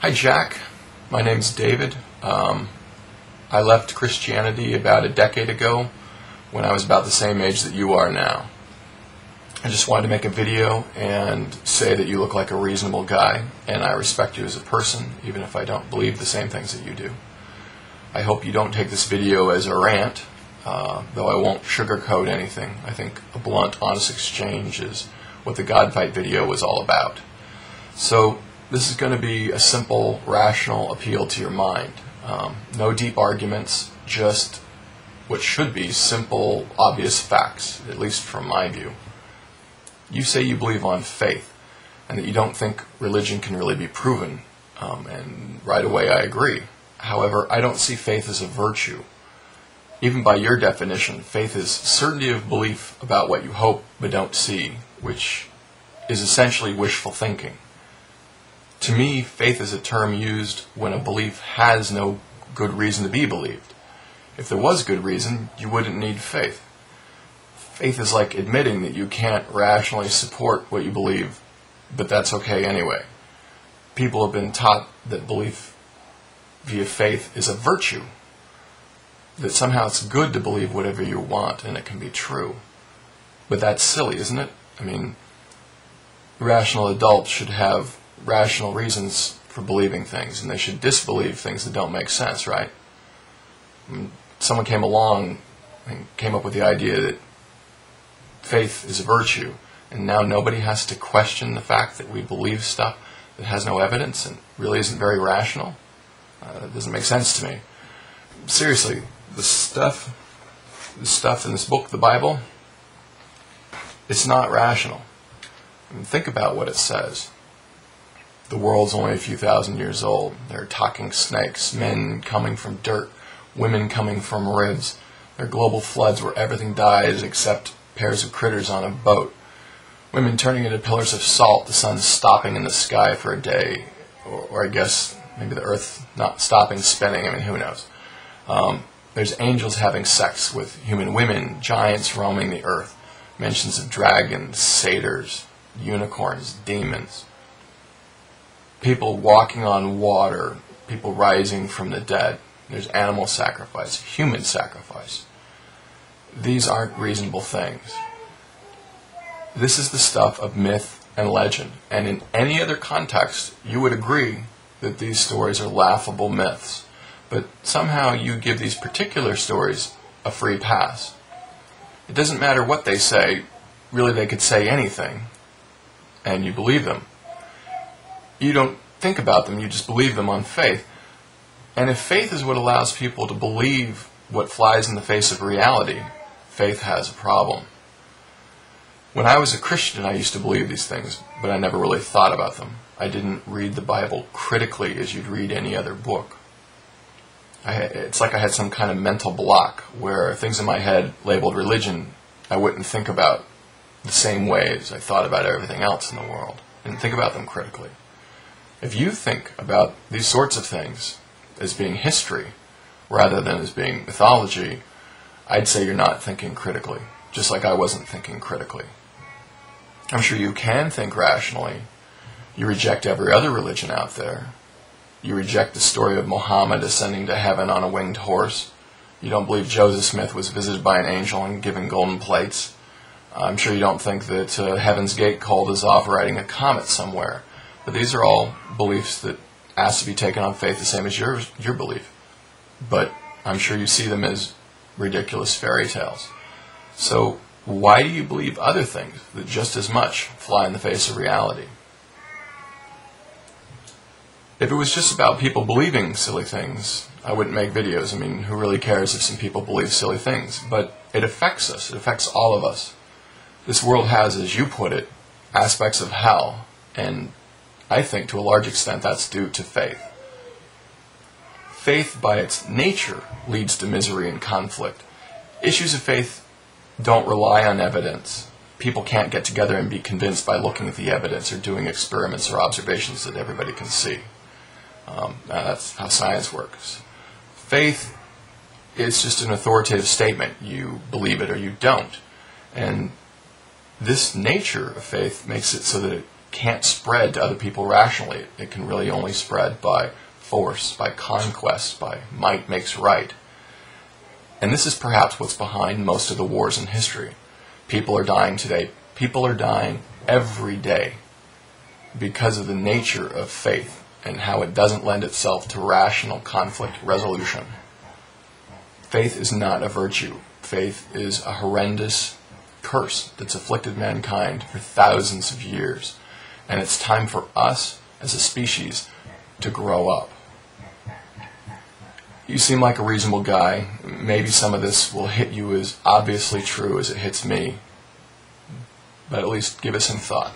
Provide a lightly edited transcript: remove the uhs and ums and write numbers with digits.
Hi, Jack. My name's David. I left Christianity about a decade ago when I was about the same age that you are now. I just wanted to make a video and say that you look like a reasonable guy, and I respect you as a person, even if I don't believe the same things that you do. I hope you don't take this video as a rant, though I won't sugarcoat anything. I think a blunt, honest exchange is what the God Fight video was all about. So this is going to be a simple, rational appeal to your mind. No deep arguments, just what should be simple, obvious facts, at least from my view. You say you believe on faith, and that you don't think religion can really be proven, and right away I agree. However, I don't see faith as a virtue. Even by your definition, faith is certainty of belief about what you hope but don't see, which is essentially wishful thinking. To me, faith is a term used when a belief has no good reason to be believed. If there was good reason, you wouldn't need faith. Faith is like admitting that you can't rationally support what you believe, but that's okay anyway. People have been taught that belief via faith is a virtue, that somehow it's good to believe whatever you want and it can be true. But that's silly, isn't it? I mean, rational adults should have rational reasons for believing things, and they should disbelieve things that don't make sense, right? Someone came along and came up with the idea that faith is a virtue, and now nobody has to question the fact that we believe stuff that has no evidence and really isn't very rational. That doesn't make sense to me. Seriously, the stuff in this book, the Bible, it's not rational. I mean, think about what it says. The world's only a few thousand years old. There are talking snakes, men coming from dirt, women coming from ribs. There are global floods where everything dies except pairs of critters on a boat. Women turning into pillars of salt, the sun stopping in the sky for a day, or I guess maybe the earth not stopping spinning. I mean, who knows? There's angels having sex with human women, giants roaming the earth, mentions of dragons, satyrs, unicorns, demons. People walking on water, people rising from the dead. There's animal sacrifice, human sacrifice. These aren't reasonable things. This is the stuff of myth and legend, and in any other context, you would agree that these stories are laughable myths, but somehow you give these particular stories a free pass. It doesn't matter what they say, really they could say anything, and you believe them. You don't think about them, you just believe them on faith. And if faith is what allows people to believe what flies in the face of reality, faith has a problem. When I was a Christian, I used to believe these things, but I never really thought about them. I didn't read the Bible critically as you'd read any other book. It's like I had some kind of mental block where things in my head labeled religion, I wouldn't think about the same way as I thought about everything else in the world. I didn't think about them critically. If you think about these sorts of things as being history rather than as being mythology, I'd say you're not thinking critically, just like I wasn't thinking critically. I'm sure you can think rationally. You reject every other religion out there. You reject the story of Muhammad ascending to heaven on a winged horse. You don't believe Joseph Smith was visited by an angel and given golden plates. I'm sure you don't think that Heaven's Gate called us off riding a comet somewhere. But these are all beliefs that ask to be taken on faith the same as your belief. But I'm sure you see them as ridiculous fairy tales. So why do you believe other things that just as much fly in the face of reality? If it was just about people believing silly things, I wouldn't make videos. I mean, who really cares if some people believe silly things? But it affects us. It affects all of us. This world has, as you put it, aspects of hell, and I think to a large extent that's due to faith. Faith, by its nature, leads to misery and conflict. Issues of faith don't rely on evidence. People can't get together and be convinced by looking at the evidence or doing experiments or observations that everybody can see. That's how science works. Faith is just an authoritative statement. You believe it or you don't. And this nature of faith makes it so that can't spread to other people rationally. It can really only spread by force, by conquest, by might makes right. And this is perhaps what's behind most of the wars in history. People are dying today. People are dying every day because of the nature of faith and how it doesn't lend itself to rational conflict resolution. Faith is not a virtue. Faith is a horrendous curse that's afflicted mankind for thousands of years. And it's time for us, as a species, to grow up. You seem like a reasonable guy. Maybe some of this will hit you as obviously true as it hits me. But at least give it some thought.